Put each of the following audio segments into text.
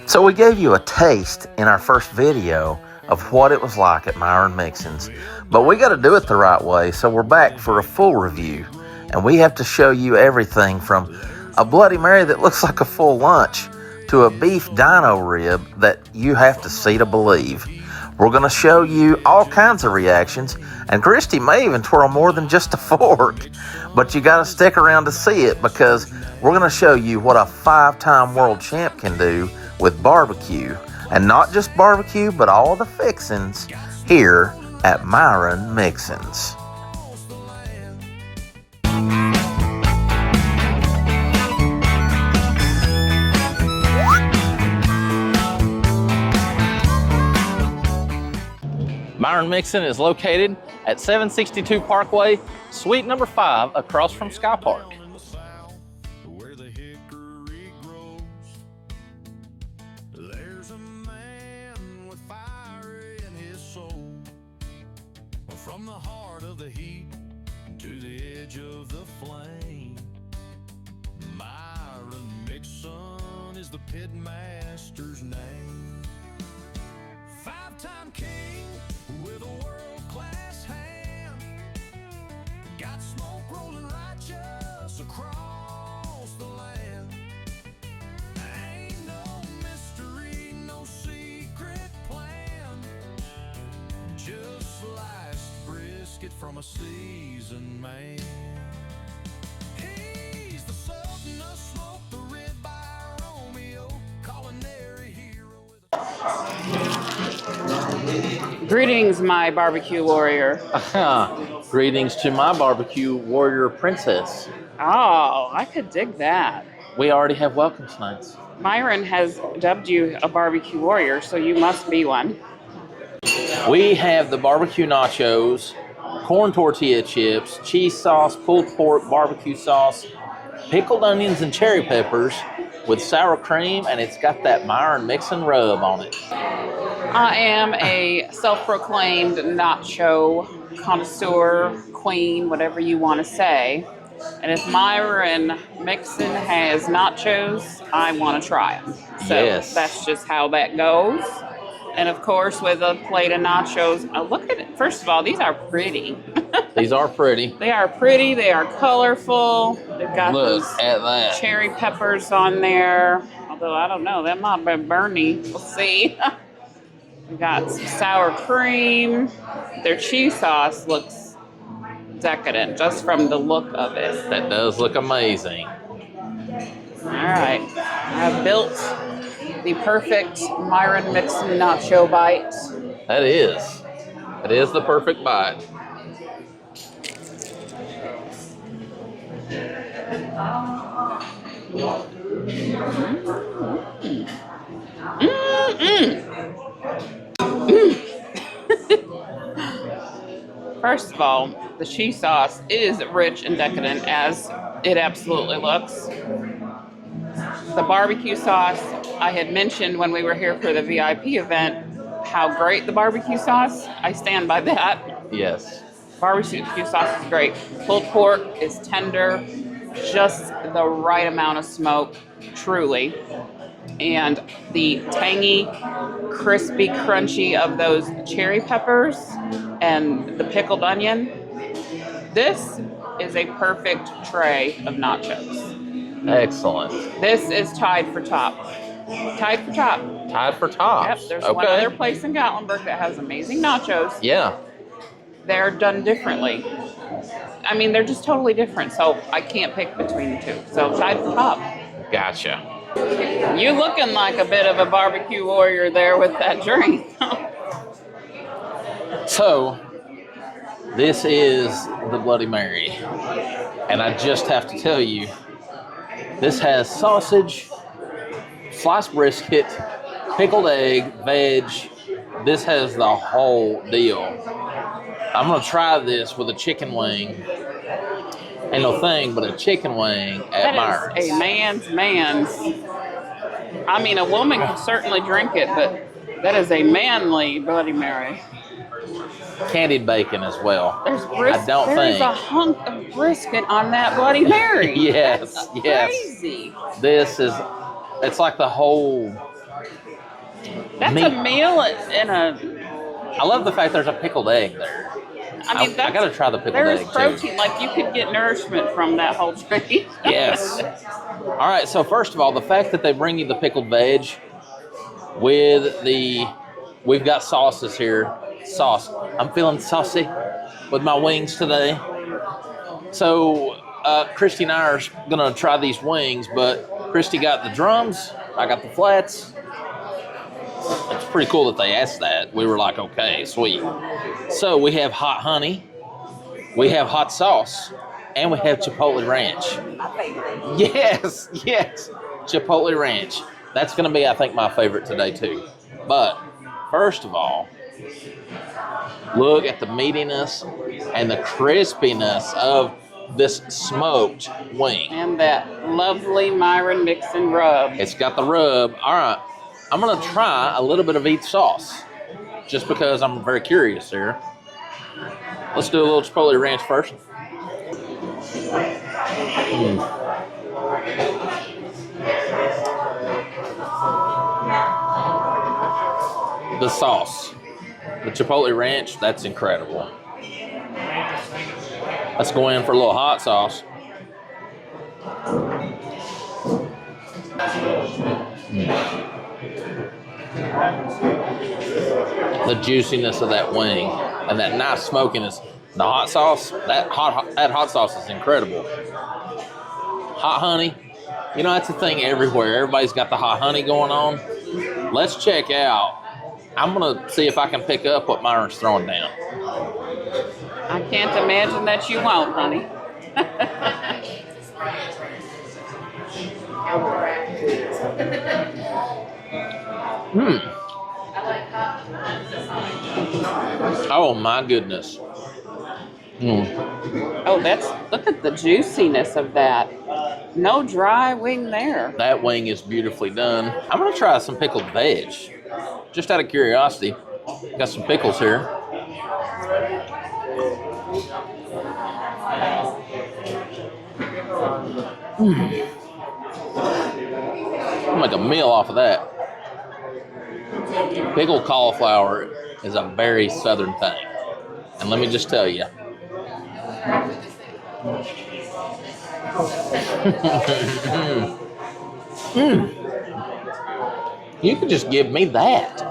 So we gave you a taste in our first video of what it was like at Myron Mixon's, but we got to do it the right way, so we're back for a full review, and we have to show you everything from a Bloody Mary that looks like a full lunch to a beef dino rib that you have to see to believe. We're going to show you all kinds of reactions, and Christy may even twirl more than just a fork, but you got to stick around to see it because we're going to show you what a 5-time world champ can do with barbecue, and not just barbecue, but all the fixings here at Myron Mixon's. Myron Mixon is located at 762 Parkway, Suite number 5, across from Sky Park. From the heart of the heat to the edge of the flame, Myron Mixon is the pitmaster's name. 5-time king with a world-class hand, got smoke rolling righteous across the land. Ain't no mystery, no secret plan, just sliced brisket from a seasoned man. He's the sultan of smoke, the ribeye Romeo, culinary hero. Greetings, my barbecue warrior. Greetings to my barbecue warrior princess. Oh, I could dig that. We already have welcome nights. Myron has dubbed you a barbecue warrior, so you must be one. We have the barbecue nachos, corn tortilla chips, cheese sauce, pulled pork, barbecue sauce, pickled onions and cherry peppers with sour cream, and it's got that Myron Mixon rub on it. I am a self-proclaimed nacho connoisseur, queen, whatever you want to say. And if Myron Mixon has nachos, I want to try them. So Yes. That's just how that goes. And of course, with a plate of nachos, look at it. First of all, these are pretty. These are pretty. They are pretty. They are colorful. They've got Look those at that. cherry peppers on there. Although I don't know, that might be burny. We'll see. We got some sour cream. Their cheese sauce looks decadent just from the look of it. That does look amazing. All right, I've built the perfect Myron Mixon nacho bite. That is. It is the perfect bite. First of all, the cheese sauce is rich and decadent as it absolutely looks. The barbecue sauce, I had mentioned when we were here for the VIP event, how great the barbecue sauce. I stand by that. Yes. Barbecue sauce is great. Pulled pork is tender, just the right amount of smoke, truly. And the tangy, crispy, crunchy of those cherry peppers and the pickled onion. This is a perfect tray of nachos. Excellent. This is tied for top. Tied for top. Tied for tops. Yep, there's okay. one other place in Gatlinburg that has amazing nachos. Yeah. They're done differently. I mean, they're just totally different, so I can't pick between the two. So tied for top. Gotcha. You looking like a bit of a barbecue warrior there with that drink. So, this is the Bloody Mary. And I just have to tell you, this has sausage, sliced brisket, pickled egg, veg. This has the whole deal. I'm going to try this with a chicken wing. Ain't no thing but a chicken wing at Myron's. That is a man's. I mean, a woman can certainly drink it, but that is a manly Bloody Mary. Candied bacon as well. There's There's a hunk of brisket on that Bloody Mary. Yes, That's yes. crazy. This is, it's like the whole That's Meat. a meal in a. I love the fact there's a pickled egg there. I mean, I gotta try the pickled there's egg protein. too. Like you could get nourishment from that whole tree. Yes. All right. So first of all, the fact that they bring you the pickled veg with we've got sauces here. Sauce. I'm feeling saucy with my wings today. So Christy and I are gonna try these wings, but Christy got the drums. I got the flats. It's pretty cool that they asked that. We were like, okay, sweet. So we have hot honey, we have hot sauce, and we have Chipotle Ranch. My favorite. Yes, yes, Chipotle Ranch. That's going to be, I think, my favorite today, too. But first of all, look at the meatiness and the crispiness of this smoked wing. And that lovely Myron Mixon rub. It's got the rub. All right, I'm going to try a little bit of each sauce just because I'm very curious here. Let's do a little Chipotle Ranch first. The sauce, the Chipotle Ranch, that's incredible. Let's go in for a little hot sauce. The juiciness of that wing and that nice smokiness. The hot sauce, that hot sauce is incredible. Hot honey, you know, that's a thing everywhere. Everybody's got the hot honey going on. Let's check out. I'm going to see if I can pick up what Myron's throwing down. I can't imagine that you won't, honey. Oh my goodness. Oh, look at the juiciness of that. No dry wing there. That wing is beautifully done. I'm going to try some pickled veg. Just out of curiosity. Got some pickles here. I'll make a meal off of that. Pickled cauliflower is a very southern thing. And let me just tell you. You could just give me that.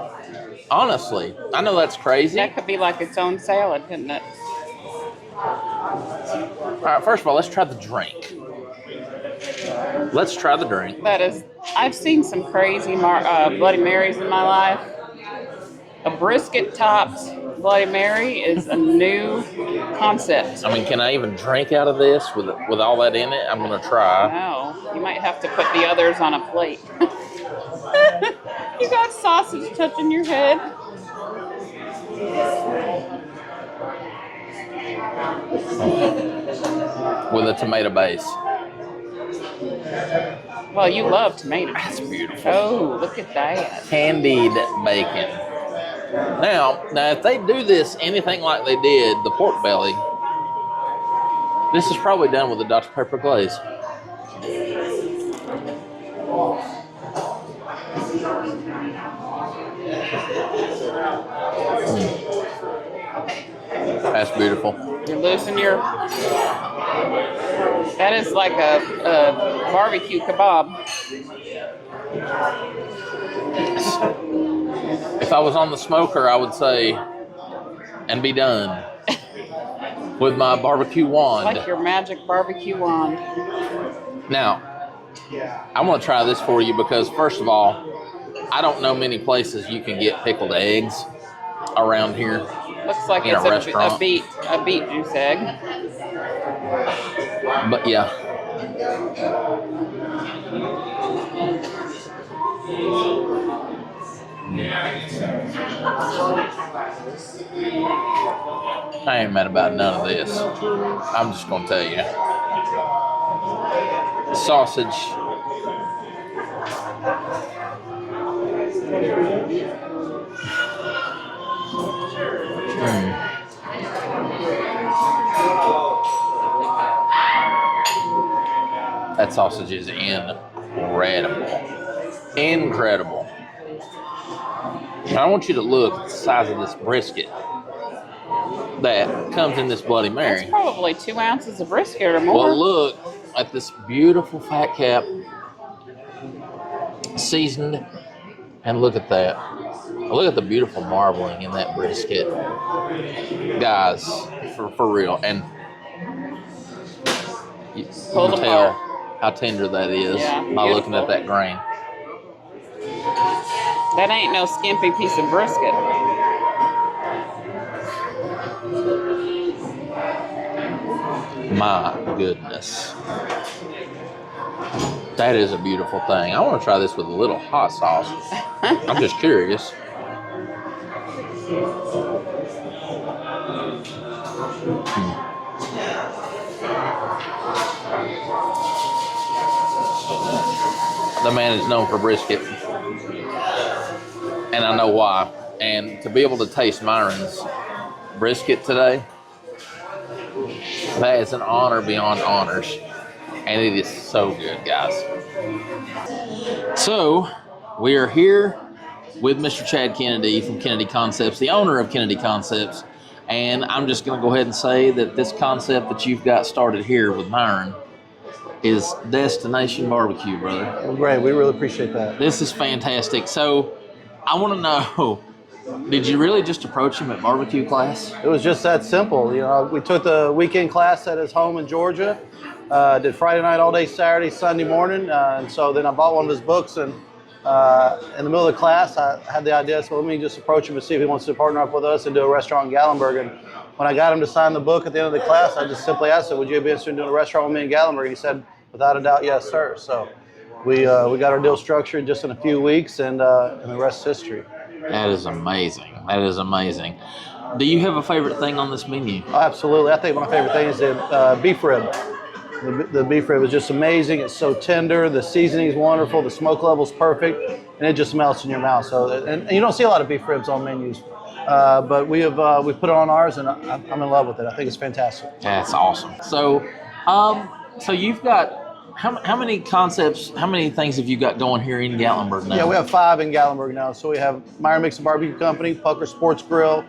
Honestly, I know that's crazy. That could be like its own salad, couldn't it? All right, first of all, let's try the drink. Let's try the drink. I've seen some crazy Bloody Marys in my life. A brisket topped Bloody Mary is a new concept. I mean, can I even drink out of this with all that in it? I'm going to try. No, you might have to put the others on a plate. You got sausage touching your head. With a tomato base. Well, you love tomatoes. That's beautiful. Oh, look at that. Candied bacon. Now, if they do this anything like they did the pork belly, this is probably done with a Dr. Pepper glaze. That's beautiful. You're losing your... That is like a barbecue kebab. If I was on the smoker, I would say, and be done with my barbecue wand. Like your magic barbecue wand. Now, I want to try this for you because, first of all, I don't know many places you can get pickled eggs around here. Looks like in it's a restaurant. a beet juice egg. But yeah. I ain't mad about none of this. I'm just gonna tell you. Sausage. That sausage is incredible. Incredible. I want you to look at the size of this brisket that comes in this Bloody Mary. That's probably 2 ounces of brisket or more. Well, look at this beautiful fat cap, seasoned, and look at that. Look at the beautiful marbling in that brisket. Guys, for real. And you can tell how tender that is by looking at that grain. That ain't no skimpy piece of brisket. My goodness. That is a beautiful thing. I want to try this with a little hot sauce. I'm just curious. The man is known for brisket. And I know why. And to be able to taste Myron's brisket today, that is an honor beyond honors. And it is so good, guys. So, we are here with Mr. Chad Kennedy from Kennedy Concepts, the owner of Kennedy Concepts. And I'm just going to go ahead and say that this concept that you've got started here with Myron is Destination Barbecue, brother. Well, great. We really appreciate that. This is fantastic. So, I want to know, did you really just approach him at barbecue class? It was just that simple. You know, we took the weekend class at his home in Georgia. Did Friday night all day, Saturday, Sunday morning. And so then I bought one of his books, and in the middle of the class, I had the idea, so let me just approach him and see if he wants to partner up with us and do a restaurant in Gatlinburg. And when I got him to sign the book at the end of the class, I just simply asked him, would you be interested in doing a restaurant with me in Gatlinburg? He said, without a doubt, yes, sir. So we got our deal structured just in a few weeks, and the rest is history. That is amazing. That is amazing. Do you have a favorite thing on this menu? Oh, absolutely. I think my favorite thing is the beef rib. The beef rib is just amazing. It's so tender. The seasoning is wonderful. The smoke level is perfect, and it just melts in your mouth. So, and you don't see a lot of beef ribs on menus, but we put it on ours, and I'm in love with it. I think it's fantastic. That's awesome. So, so you've got how many concepts? How many things have you got going here in Gatlinburg now? Yeah, we have 5 in Gatlinburg now. So we have Myron Mixon Barbecue Company, Pucker Sports Grill,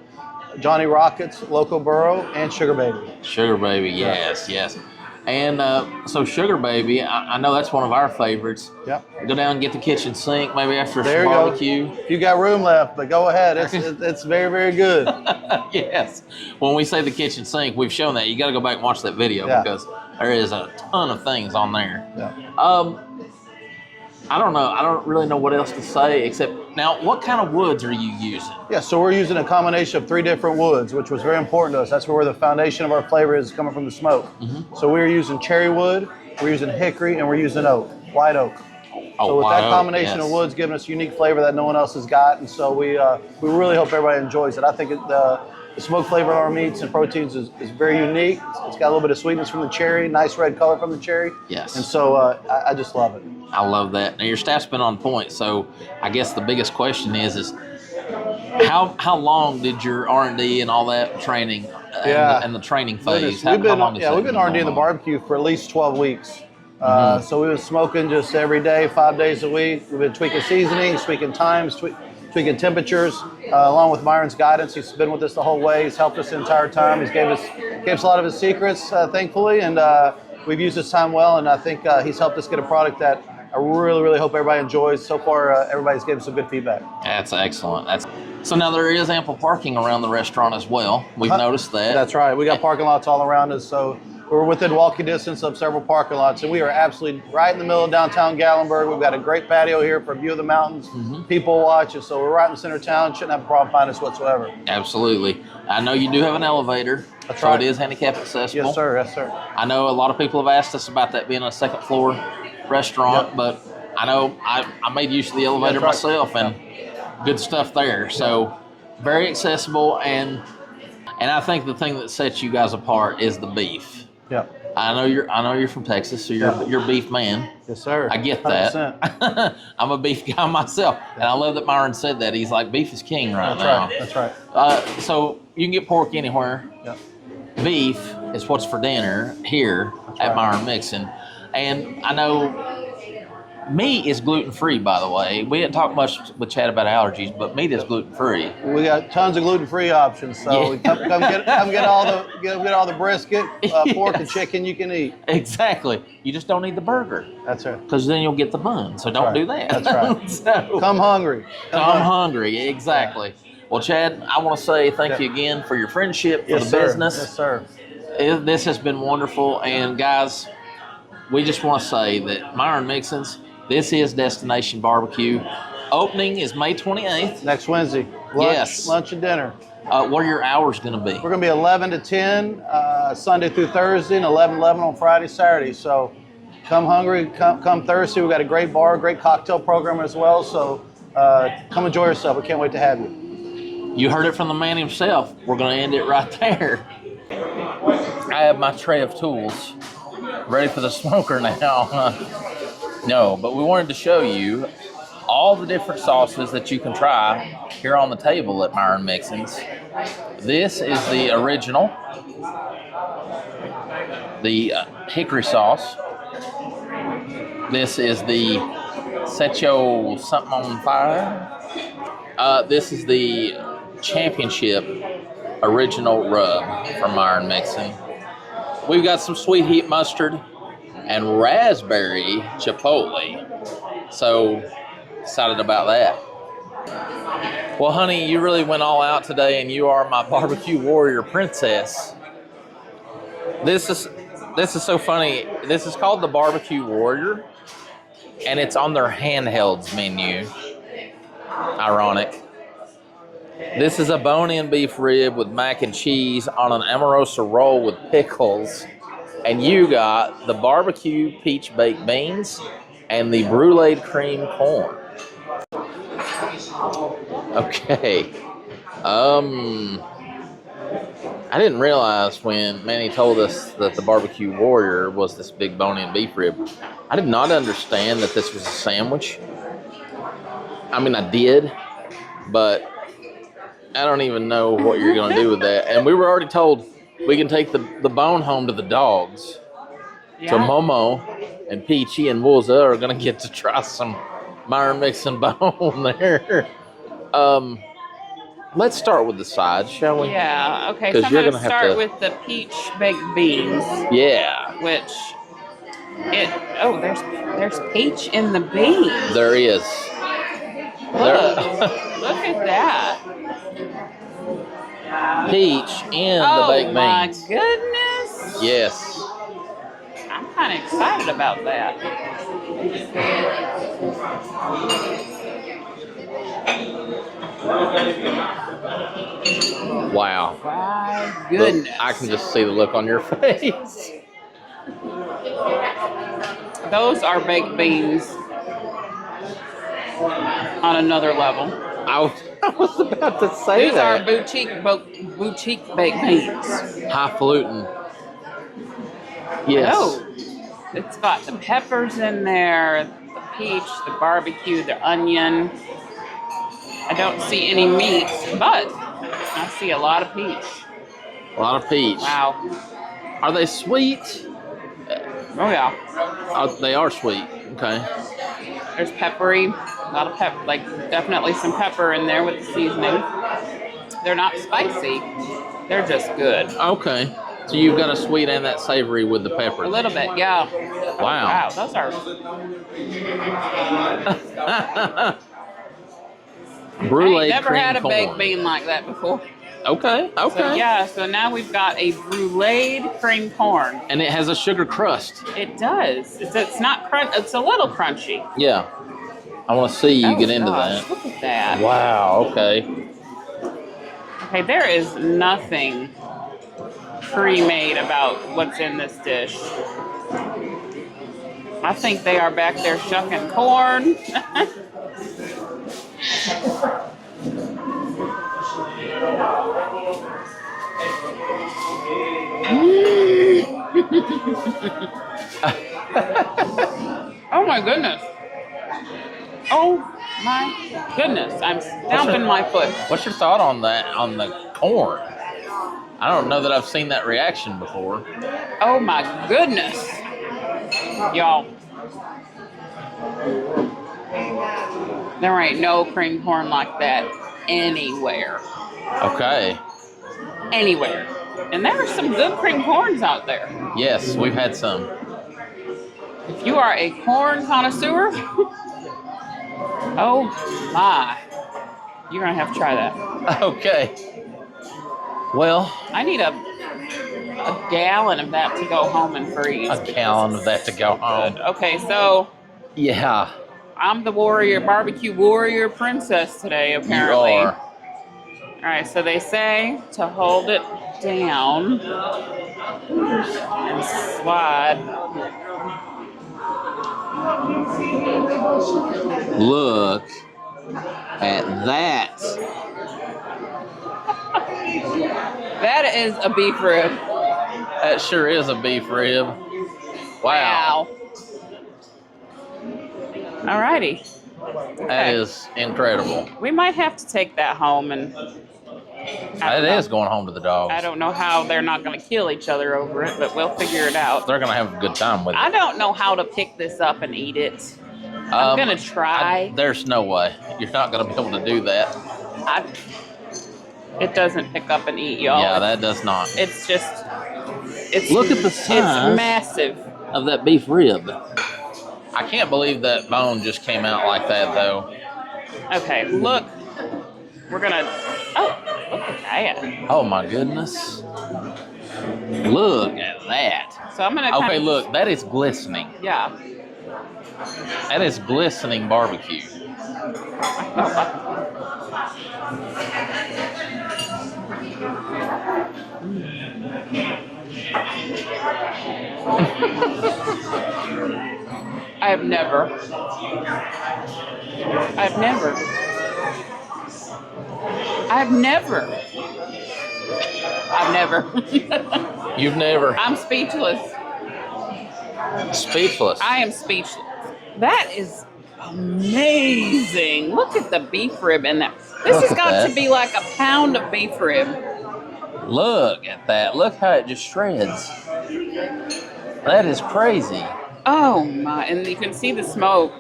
Johnny Rockets, Loco Burrow, and Sugar Baby. Sugar Baby, yes, yes. And so Sugar Baby, I know that's one of our favorites. Yep. Go down and get the kitchen sink, maybe after There some you barbecue. go. If you got room left, but go ahead. It's very, very good. Yes. When we say the kitchen sink, we've shown that. You got to go back and watch that video because there is a ton of things on there. Yeah. I don't know. I don't really know what else to say except now, what kind of woods are you using? Yeah, so we're using a combination of 3 different woods, which was very important to us. That's where the foundation of our flavor is coming from the smoke. Mm-hmm. So we're using cherry wood, we're using hickory, and we're using oak, white oak. So with that combination of woods giving us unique flavor that no one else has got, and so we really hope everybody enjoys it. I think the smoke flavor on our meats and proteins is very unique. It's got a little bit of sweetness from the cherry, nice red color from the cherry. Yes. And so I just love it. I love that. Now your staff's been on point, so I guess the biggest question is how long did your R&D and all that training and the training phase? We've been R&D in the barbecue for at least 12 weeks. So we were smoking just every day, 5 days a week. We've been tweaking seasonings, tweaking times, tweaking temperatures, along with Myron's guidance. He's been with us the whole way. He's helped us the entire time. He's gave us a lot of his secrets, thankfully, and we've used this time well. And I think he's helped us get a product that I really, really hope everybody enjoys. So far, everybody's given some good feedback. That's excellent. So now there is ample parking around the restaurant as well. We've noticed that. That's right. We got parking lots all around us, so we're within walking distance of several parking lots, and we are absolutely right in the middle of downtown Gatlinburg. We've got a great patio here for a view of the mountains. Mm-hmm. People watch us, so we're right in the center of town. Shouldn't have a problem finding us whatsoever. Absolutely. I know you do have an elevator. That's so right. It is handicap accessible. Yes, sir. Yes, sir. I know a lot of people have asked us about that being a second floor restaurant, but I know I made use of the elevator myself, and good stuff there. So very accessible, and I think the thing that sets you guys apart is the beef. Yeah. I know you're from Texas, so you're a beef man. Yes, sir. I get that. I'm a beef guy myself, and I love that Myron said that. He's like, beef is king right now. That's right. So you can get pork anywhere. Yep. Beef is what's for dinner here at Myron Mixon, and I know Meat is gluten-free, by the way. We didn't talk much with Chad about allergies, but meat is gluten-free. We got tons of gluten-free options, so come get all the brisket, pork and chicken you can eat. Exactly. You just don't need the burger. That's right. Because then you'll get the bun. So don't do that. That's right. So, Come hungry. come hungry. Exactly. Well, Chad, I want to say thank you again for your friendship, for the business. Yes, sir. This has been wonderful. And guys, we just want to say that Myron Mixon's, this is Destination Barbecue. Opening is May 28th. Next Wednesday. Lunch and dinner. What are your hours going to be? We're going to be 11 to 10 Sunday through Thursday, and 11 to 11 on Friday, Saturday. So come hungry, come Thursday. We've got a great bar, great cocktail program as well. So come enjoy yourself. We can't wait to have you. You heard it from the man himself. We're going to end it right there. I have my tray of tools ready for the smoker now. No, but we wanted to show you all the different sauces that you can try here on the table at Myron Mixon's. This is the original, the hickory sauce. This is the Set Your Something on Fire. This is the championship original rub from Myron Mixon. We've got some sweet heat mustard and raspberry chipotle. So excited about that. Well, honey, you really went all out today, and you are my barbecue warrior princess. This is so funny. This is called the Barbecue Warrior, and it's on their handhelds menu. Ironic. This is a bone-in beef rib with mac and cheese on an Amorosa roll with pickles. And you got the barbecue peach baked beans and the brulee cream corn. Okay. I didn't realize when Manny told us that the Barbecue Warrior was this big bone-in beef rib. I did not understand that this was a sandwich. I mean, I did, but I don't even know what you're going to do with that. And we were already told we can take the bone home to the dogs. Yeah. So Momo and Peachy and Wooza are going to get to try some Myron Mixon bone there. Let's start with the sides, shall we? Yeah, okay. So I'm going to start with the peach baked beans. Yeah. There's peach in the beans. There is. Look at that. Peach in the baked beans. Oh my goodness. Yes. I'm kind of excited about that. Wow. My goodness. Look, I can just see the look on your face. Those are baked beans on another level. I was about to say These that. are boutique baked beans. Highfalutin. Yes. Oh, it's got the peppers in there, the peach, the barbecue, the onion. I don't see any meat, but I see a lot of peach. A lot of peach. Wow. Are they sweet? Oh, yeah. They are sweet. Okay. There's peppery, a lot of pepper, like definitely some pepper in there with the seasoning. They're not spicy. They're just good. Okay. So you've got a sweet and that savory with the pepper. A little bit, yeah. Wow. Wow, those are... Brulee I never cream had a corn. baked bean like that before. Okay. So now we've got a bruleed cream corn. And it has a sugar crust. It does. It's not crunch. It's a little crunchy. Yeah. I want to see you get into that. Look at that. Wow. Okay. Okay, there is nothing pre-made about what's in this dish. I think they are back there shucking corn. Oh my goodness. Oh my goodness. I'm stomping my foot. What's your thought on that, on the corn? I don't know that I've seen that reaction before. Oh my goodness. Y'all. There ain't no cream corn like that anywhere. Okay. Anywhere. And there are some good cream corns out there. Yes, we've had some. If you are a corn connoisseur, oh my, you're gonna have to try that. Okay. Well, I need a gallon of that to go home and freeze. a gallon of that to go home. Okay, so Yeah, I'm the barbecue warrior princess today, apparently. you are. All right, so they say to hold it down and slide. Look at that. That is a beef rib. That sure is a beef rib. Wow. All righty. That is incredible. We might have to take that home and... It is going home to the dogs. I don't know how they're not going to kill each other over it, but we'll figure it out. They're going to have a good time with it. I don't know how to pick this up and eat it. I'm going to try. There's no way. You're not going to be able to do that. It doesn't pick up and eat, y'all. Yeah, that does not. It's just... Look at the size. It's massive. Of that beef rib. I can't believe that bone just came out like that, though. Okay, look. We're going to... Oh, look at that. Oh, my goodness. Look at that. So I'm going to Okay, look. That is glistening. Yeah. That is glistening barbecue. I've never. You've never. I'm speechless. Speechless. I am speechless. That is amazing. Look at the beef rib in that. This Look has at got that. to be like a pound of beef rib. Look at that. Look how it just shreds. That is crazy. Oh my, and you can see the smoke.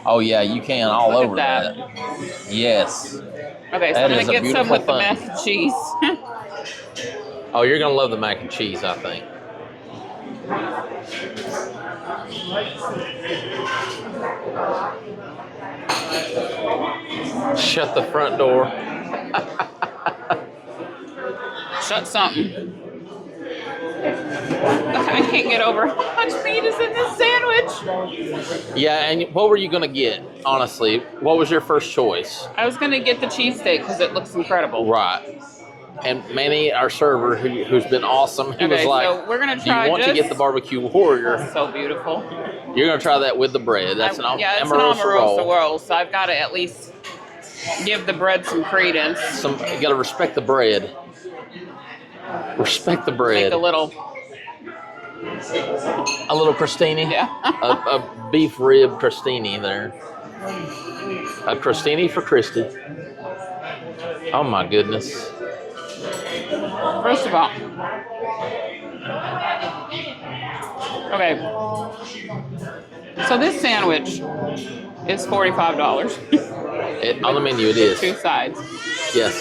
Oh, yeah, you can all Look over at that. Yes. Okay, so That I'm is going a to get some with beautiful the thing. mac and cheese. Oh, you're going to love the mac and cheese, I think. Shut the front door. Shut something. I can't get over how much meat is in this sandwich. Yeah, and what were you going to get, honestly? What was your first choice? I was going to get the cheesesteak because it looks incredible. Right. And Manny, our server, who's been awesome, he was like, so we're going to do you try want to get the barbecue warrior? So beautiful. You're going to try that with the bread. That's it's an an Omarosa roll. roll, so I've got to at least give the bread some credence. You got to respect the bread. Respect the bread. Make a little crostini. Yeah. a beef rib crostini there. A crostini for Christy. Oh my goodness. First of all, okay. So this sandwich is $45. On the menu it is. 2 sides. Yes.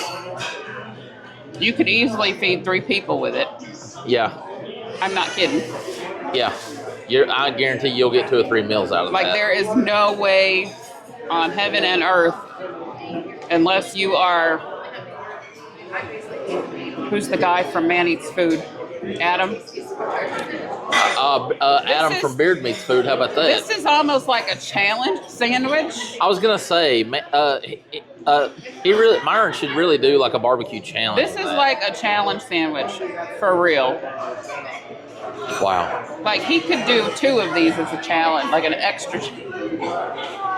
You could easily feed 3 people with it. Yeah. I'm not kidding. Yeah. I guarantee you'll get 2 or 3 meals out of that. Like, there is no way on heaven and earth, unless you are, who's the guy from Man Eats Food? Adam? Adam from Beard Meats Food. How about that? This is almost like a challenge sandwich. I was gonna say, Myron should really do like a barbecue challenge. This is like a challenge sandwich, for real. Wow. Like, he could do 2 of these as a challenge, like an extra.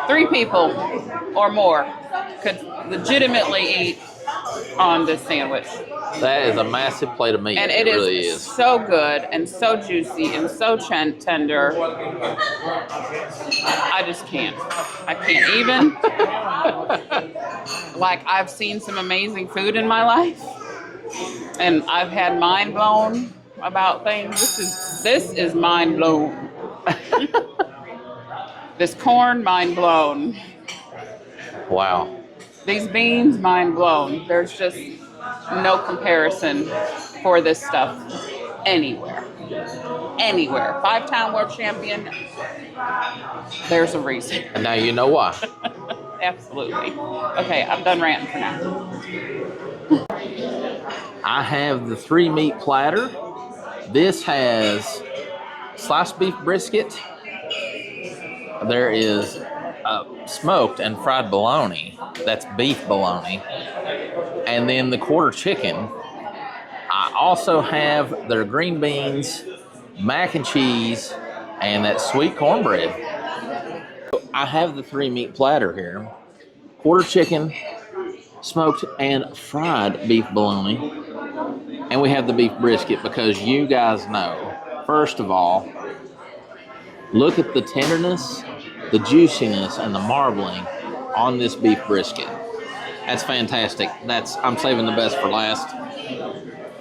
3 people or more could legitimately eat on this sandwich. That is a massive plate of meat. And it really is. So good and so juicy and so tender. I just can't. I can't even. Like, I've seen some amazing food in my life, and I've had mind blown about things. This is mind blown. This corn, mind blown. Wow. These beans, mind blown. There's just no comparison for this stuff anywhere. Anywhere. 5-time world champion. There's a reason. And now you know why. Absolutely. Okay, I'm done ranting for now. I have the 3-meat platter. This has sliced beef brisket. There is smoked and fried bologna. That's beef bologna. And then the quarter chicken. I also have their green beans, mac and cheese, and that sweet cornbread. I have the 3-meat platter here. Quarter chicken, smoked and fried beef bologna. And we have the beef brisket because you guys know, first of all, look at the tenderness, the juiciness, and the marbling on this beef brisket. That's fantastic. I'm saving the best for last.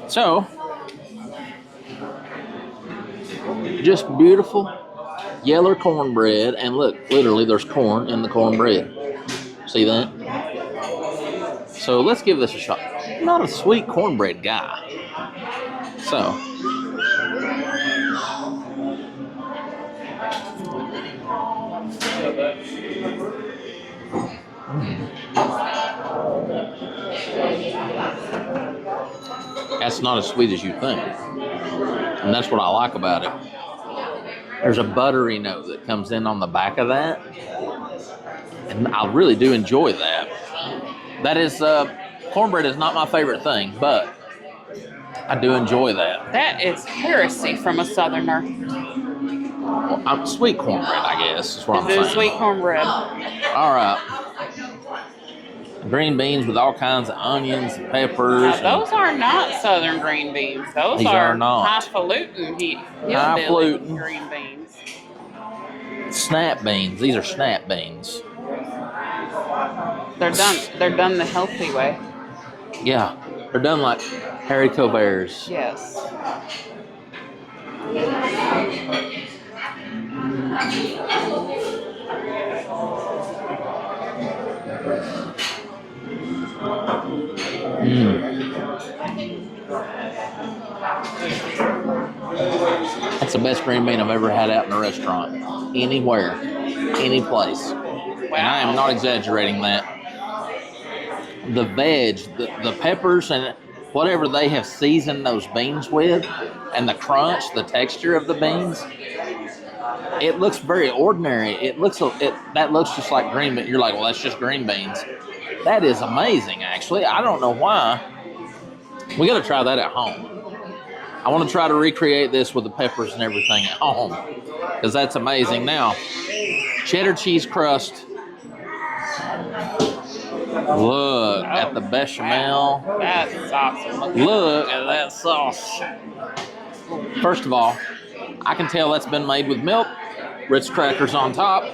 So, just beautiful yellow cornbread, and look, literally there's corn in the cornbread. See that? So let's give this a shot. I'm not a sweet cornbread guy. So, that's not as sweet as you think. And that's what I like about it. There's a buttery note that comes in on the back of that. And I really do enjoy that. That is, cornbread is not my favorite thing, but I do enjoy that. That is heresy from a southerner. Well, sweet cornbread, I guess, is what I'm This saying. is sweet cornbread. All right. Green beans with all kinds of onions and peppers. Now, those are not southern green beans. Those These are not. highfalutin Highfalutin. green beans. Snap beans. These are snap beans. They're done the healthy way. Yeah, they're done like haricot bears. Yes. That's the best green bean I've ever had out in a restaurant. Anywhere. Any place. And I am not exaggerating that. The veg, the peppers, and whatever they have seasoned those beans with, and the crunch, the texture of the beans, it looks very ordinary. That looks just like green beans. You're like, well, that's just green beans. That is amazing, actually. I don't know why. We got to try that at home. I want to try to recreate this with the peppers and everything at home, because that's amazing. Now, cheddar cheese crust. Look at the bechamel. That's awesome. Look at that sauce. First of all, I can tell that's been made with milk. Ritz crackers on top.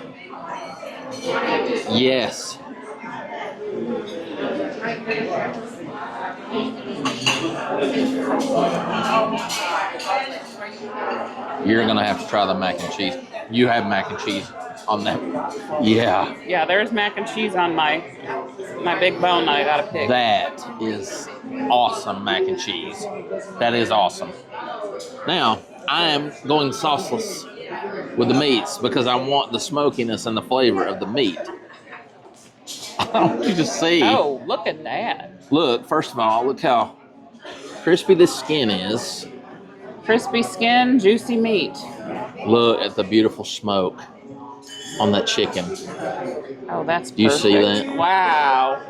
Yes. You're going to have to try the mac and cheese. You have mac and cheese on that. Yeah. Yeah, there's mac and cheese on my big bone that I gotta pick. That is awesome mac and cheese. That is awesome. Now, I am going sauceless with the meats because I want the smokiness and the flavor of the meat. I want you to see. Oh, look at that. Look, first of all, look how crispy this skin is. Crispy skin, juicy meat. Look at the beautiful smoke on that chicken. Oh, that's perfect. Do you see that? Wow.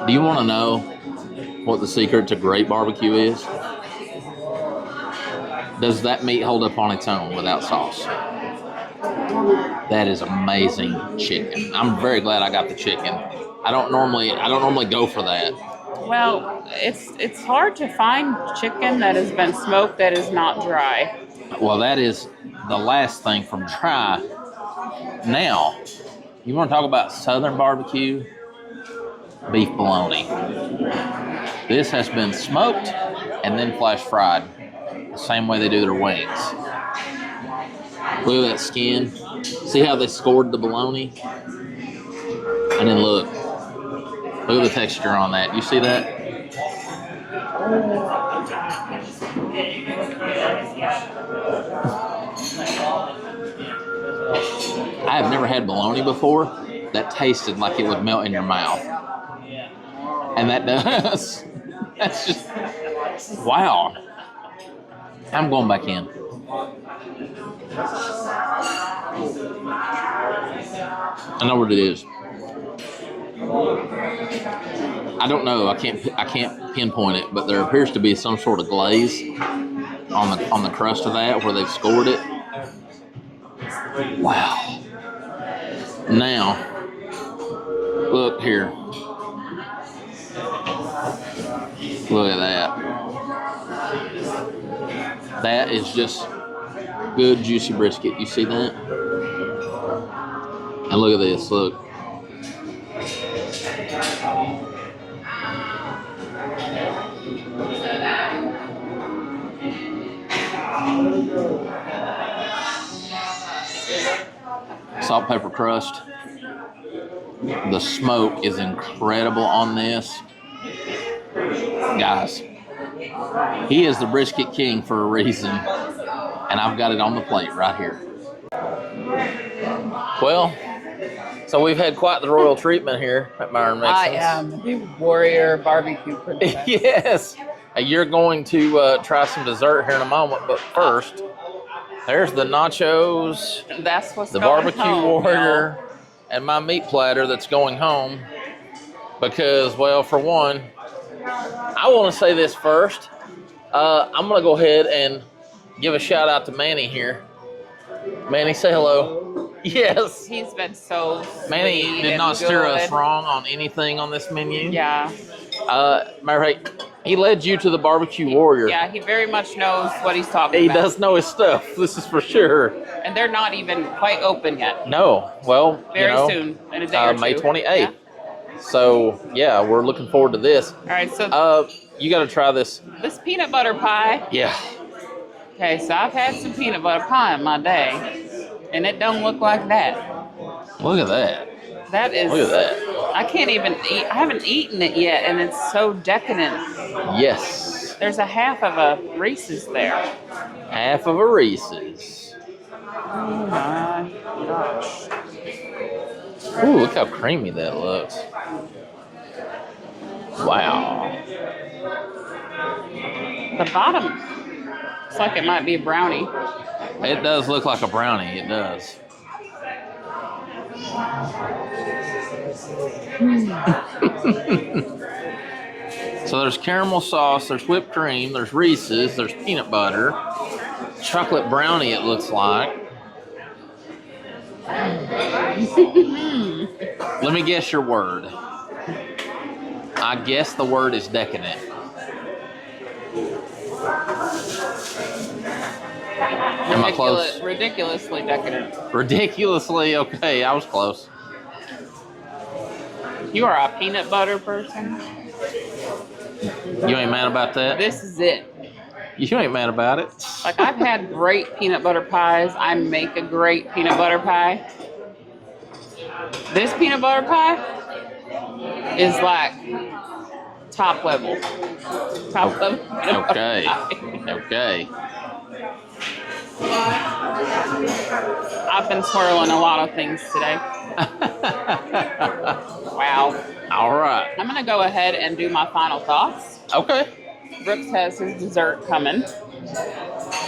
Do you want to know what the secret to great barbecue is? Does that meat hold up on its own without sauce? That is amazing chicken. I'm very glad I got the chicken. I don't normally go for that. Well, it's hard to find chicken that has been smoked that is not dry. Well, that is the last thing from dry. Now, you want to talk about southern barbecue? Beef bologna. This has been smoked and then flash fried. the same way they do their wings. Look at that skin. See how they scored the bologna? And then look. Look at the texture on that. You see that? I have never had bologna before that tasted like it would melt in your mouth. And that does. That's just, wow. I'm going back in. I know what it is. I don't know. I can't pinpoint it, but there appears to be some sort of glaze on the crust of that where they've scored it. Wow. Now, look here. Look at that. That is just good, juicy brisket. You see that? And look at this. Look. Salt, pepper crust. The smoke is incredible on this. Guys, he is the brisket king for a reason, and I've got it on the plate right here. Well, so we've had quite the royal treatment here at Myron Mixon's. I am the warrior barbecue princess. Yes. You're going to try some dessert here in a moment, but first, there's the nachos, That's what's the going barbecue home, warrior, and my meat platter that's going home. Because, well, for one, I want to say this first. I'm going to go ahead and give a shout out to Manny here. Manny, say hello. Yes. He's been so Manny sweet did and not steer us good. wrong on anything on this menu. Yeah. He led you to the barbecue warrior. Yeah, he very much knows what he's talking He about. does know his stuff. This is for sure. And they're not even quite open yet. No. Well, Very soon, in a day or May two. 28th. Yeah. So, yeah, we're looking forward to this. All right, so You got to try this. this peanut butter pie. Yeah. Okay, so I've had some peanut butter pie in my day, and it don't look like that. Look at that. That is. Look at that. I can't even eat. I haven't eaten it yet, and it's so decadent. Yes. There's a half of a Reese's there. Half of a Reese's. Oh my gosh. Ooh, look how creamy that looks. Wow. The bottom looks like it might be a brownie. It does look like a brownie. It does. So there's caramel sauce, there's whipped cream, there's Reese's, there's peanut butter, chocolate brownie it looks like. Let me guess your word. I guess the word is decadent. Am I close? Ridiculously decadent. Ridiculously, okay, I was close. You are a peanut butter person. You ain't mad about that? This is it. You ain't mad about it? Like, I've had great peanut butter pies. I make a great peanut butter pie. This peanut butter pie is like top level. Top level. Okay. Okay. I've been swirling a lot of things today. Wow. All right. I'm going to go ahead and do my final thoughts. Okay. Brooks has his dessert coming.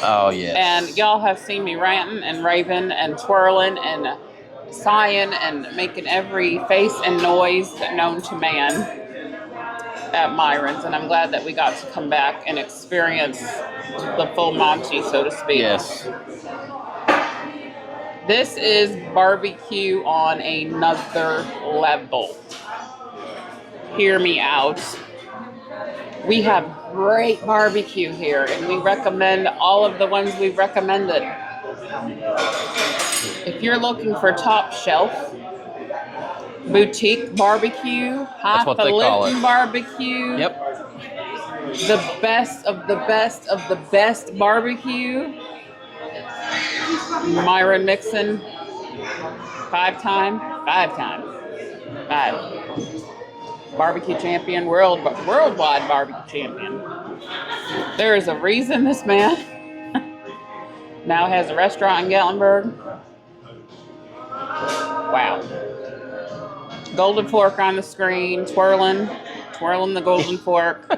Oh, yes. And y'all have seen me ranting and raving and twirling and sighing and making every face and noise known to man at Myron's. And I'm glad that we got to come back and experience the full Monty, so to speak. Yes. This is barbecue on another level. Hear me out. We have great barbecue here, and we recommend all of the ones we've recommended. If you're looking for top shelf, boutique barbecue, That's what they call highfalutin it. barbecue, Yep. the best of the best of the best barbecue. Myron Mixon, five barbecue champion, worldwide barbecue champion. There is a reason this man now has a restaurant in Gatlinburg. Wow. Golden fork on the screen, twirling the golden fork.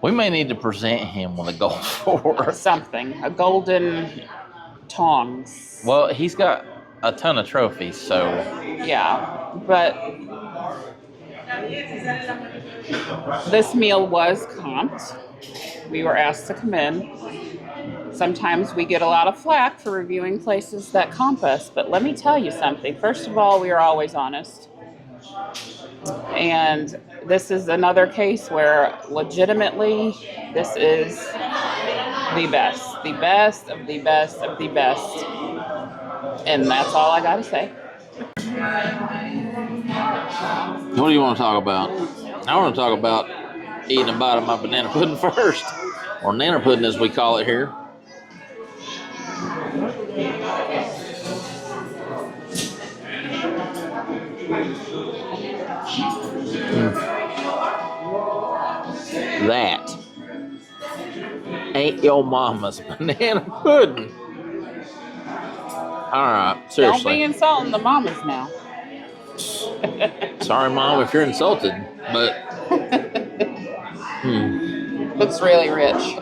We may need to present him with a gold fork. Something, a golden tongs. Well, he's got a ton of trophies, so Yeah, but this meal was comped. We were asked to come in. Sometimes we get a lot of flack for reviewing places that comp us, but let me tell you something. First of all, we are always honest. And this is another case where legitimately this is the best of the best of the best. And that's all I got to say. what do you want to talk about? I want to talk about eating a bite of my banana pudding first, or nanner pudding as we call it here. That ain't your mama's banana pudding. All right, Don't seriously. be insulting the mamas now. Sorry, Mom, if you're insulted, but Looks really rich.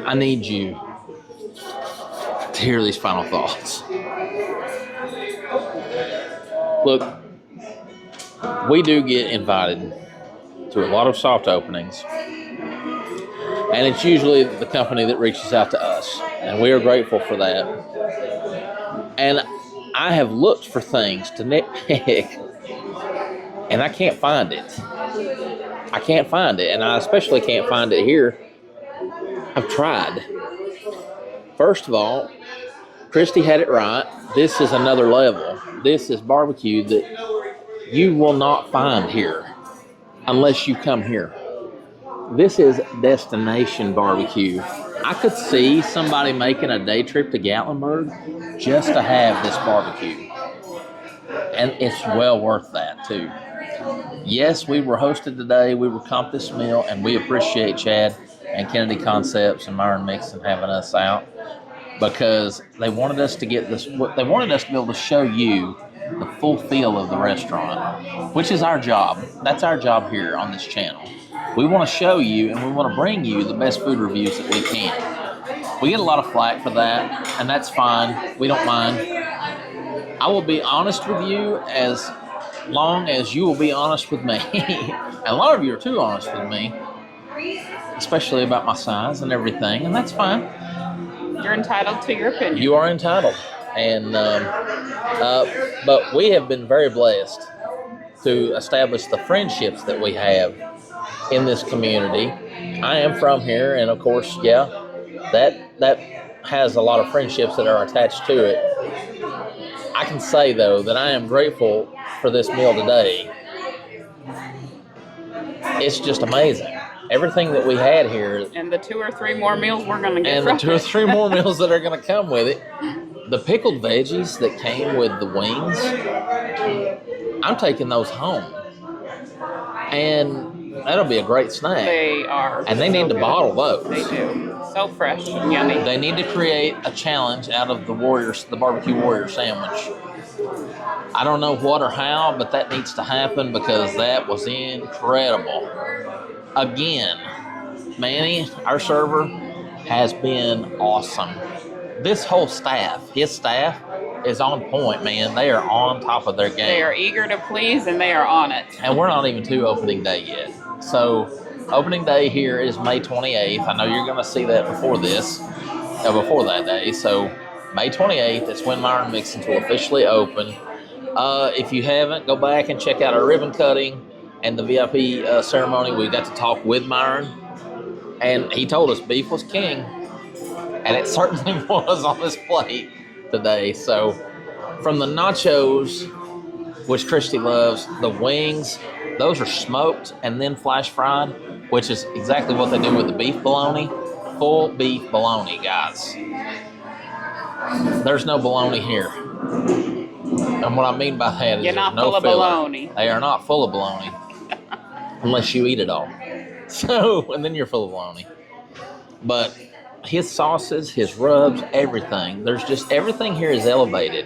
I need you to hear these final thoughts. Look, we do get invited to a lot of soft openings, and it's usually the company that reaches out to us, and we are grateful for that. And I have looked for things to nitpick, and I can't find it. I can't find it, and I especially can't find it here. I've tried. First of all, Christy had it right. This is another level. This is barbecue that you will not find here unless you come here. This is destination barbecue. I could see somebody making a day trip to Gatlinburg just to have this barbecue. And it's well worth that too. Yes, we were hosted today. We were comped this meal, and we appreciate Chad and Kennedy Concepts and Myron Mixon having us out, because they wanted us to get this. They wanted us to be able to show you the full feel of the restaurant, which is our job. That's our job here on this channel. We want to show you, and we want to bring you the best food reviews that we can. We get a lot of flack for that, and that's fine. We don't mind. I will be honest with you as long as you will be honest with me. And a lot of you are too honest with me, especially about my size and everything, and that's fine. You're entitled to your opinion. You are entitled. And but we have been very blessed to establish the friendships that we have in this community. I am from here, and of course, yeah, that has a lot of friendships that are attached to it. I can say, though, that I am grateful for this meal today. It's just amazing. Everything that we had here. And the 2 or 3 more meals we're going to get And from the 2 or it. 3 more meals that are going to come with it. The pickled veggies that came with the wings, I'm taking those home. And that'll be a great snack. They are. And they so need to good. bottle those. They do. So fresh and yummy. They need to create a challenge out of the barbecue warrior sandwich. I don't know what or how, but that needs to happen, because that was incredible. Again, Manny, our server, has been awesome. This whole staff, his staff, is on point, man. They are on top of their game. They are eager to please, and they are on it. And we're not even to opening day yet. So opening day here is May 28th. I know you're going to see that before that day. So May 28th is when Myron Mixon will officially open. If you haven't, go back and check out our ribbon cutting and the VIP ceremony. We got to talk with Myron, and he told us beef was king, and it certainly was on this plate today. So from the nachos, which Christy loves, the wings, those are smoked and then flash fried, which is exactly what they do with the beef bologna. Full beef bologna, guys. There's no bologna here. And what I mean by that is You're not no full of filler. bologna. They are not full of bologna unless you eat it all. So, and then you're full of bologna. But his sauces, his rubs, everything. There's just, everything here is elevated.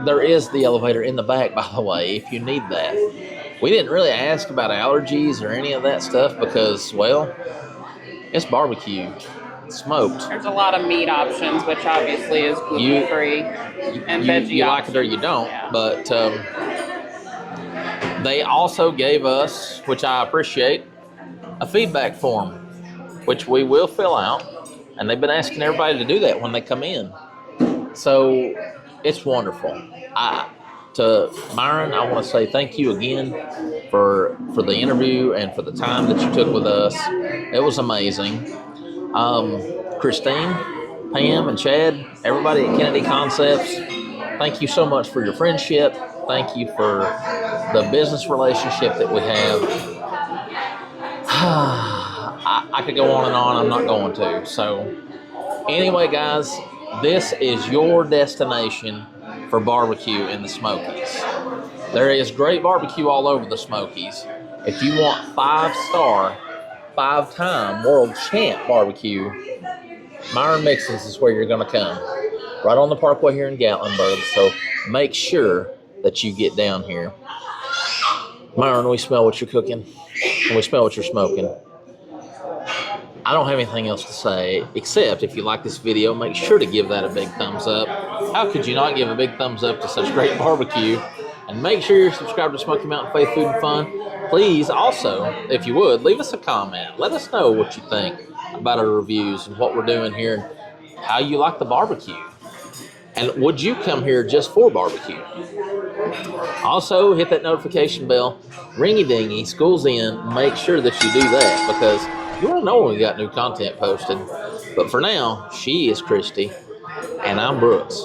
There is the elevator in the back, by the way, if you need that. We didn't really ask about allergies or any of that stuff because, well, it's barbecue, smoked. There's a lot of meat options, which obviously is gluten-free and veggie You like options. it or you don't, Yeah. but they also gave us, which I appreciate, a feedback form, which we will fill out, and they've been asking everybody to do that when they come in. So it's wonderful. To Myron, I want to say thank you again for the interview and for the time that you took with us. It was amazing. Christine, Pam, and Chad, everybody at Kennedy Concepts, thank you so much for your friendship. Thank you for the business relationship that we have. I could go on and on. I'm not going to. So anyway, guys, this is your destination for barbecue in the Smokies. There is great barbecue all over the Smokies. If you want 5-star, 5-time world champ barbecue, Myron Mixon's is where you're going to come. Right on the Parkway here in Gatlinburg. So make sure that you get down here. Myron, we smell what you're cooking. And we smell what you're smoking. I don't have anything else to say, except if you like this video, make sure to give that a big thumbs up. How could you not give a big thumbs up to such great barbecue? And make sure you're subscribed to Smoky Mountain Faith Food and Fun. Please also, if you would, leave us a comment. Let us know what you think about our reviews and what we're doing here and how you like the barbecue. And would you come here just for barbecue? Also, hit that notification bell. Ringy-dingy, school's in. Make sure that you do that because you want to know when we got new content posted. But for now, she is Christy, and I'm Brooks.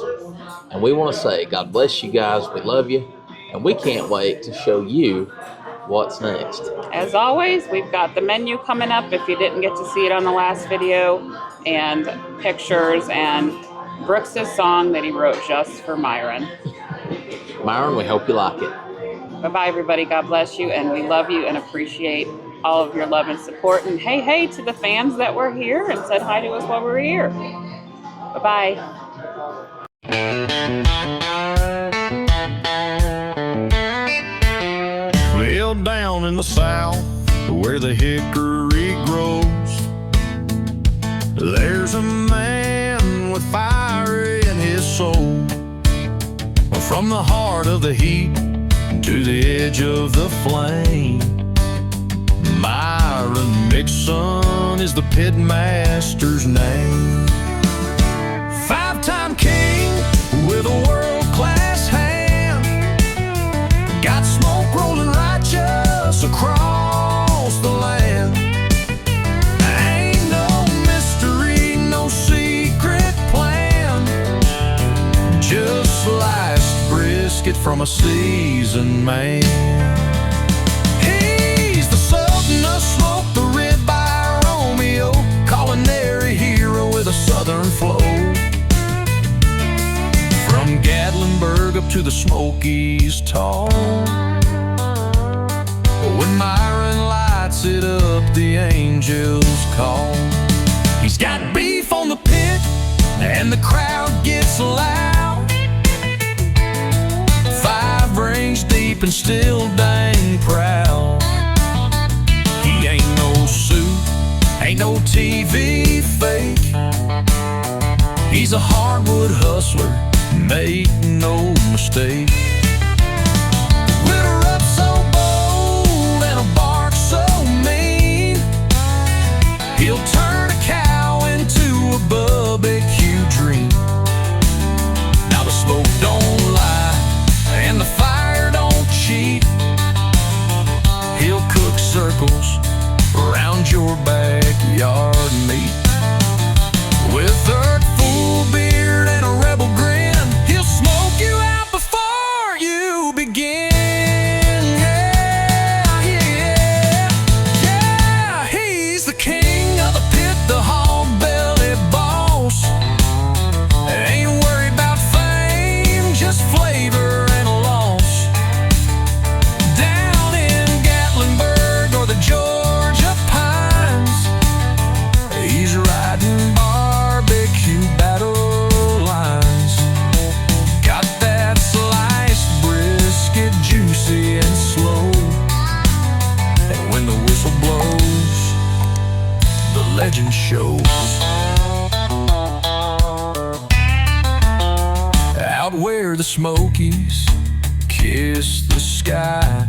And we want to say, God bless you guys. We love you. And we can't wait to show you what's next. As always, we've got the menu coming up if you didn't get to see it on the last video, and pictures and Brooks' song that he wrote just for Myron. Myron, we hope you like it. Bye-bye, everybody. God bless you, and we love you and appreciate all of your love and support. And hey to the fans that were here and said hi to us while we were here. Bye-bye. Well, down in the south, where the hickory grows, there's a man with fire in his soul. From the heart of the heat to the edge of the flame, Myron Mixon is the pitmaster's name. 5-time king with a world-class hand, got smoke rolling righteous across the land. Ain't no mystery, no secret plan, just sliced brisket from a seasoned man. He's the Sultan of Smoke, the ribeye Romeo, culinary hero with a southern flow. From Gatlinburg up to the Smokies tall, when Myron lights it up, the angels call. He's got beef on the pit, and the crowd gets loud. 5 rings deep and still dang proud. He ain't no suit, ain't no TV fake. He's a hardwood hustler, make no mistake. With a rub so bold and a bark so mean, he'll turn a cow into a barbecue dream. Now the smoke don't lie and the fire don't cheat. He'll cook circles around your backyard meat. With a full beard and a rebel grin, legend shows. Out where the Smokies kiss the sky,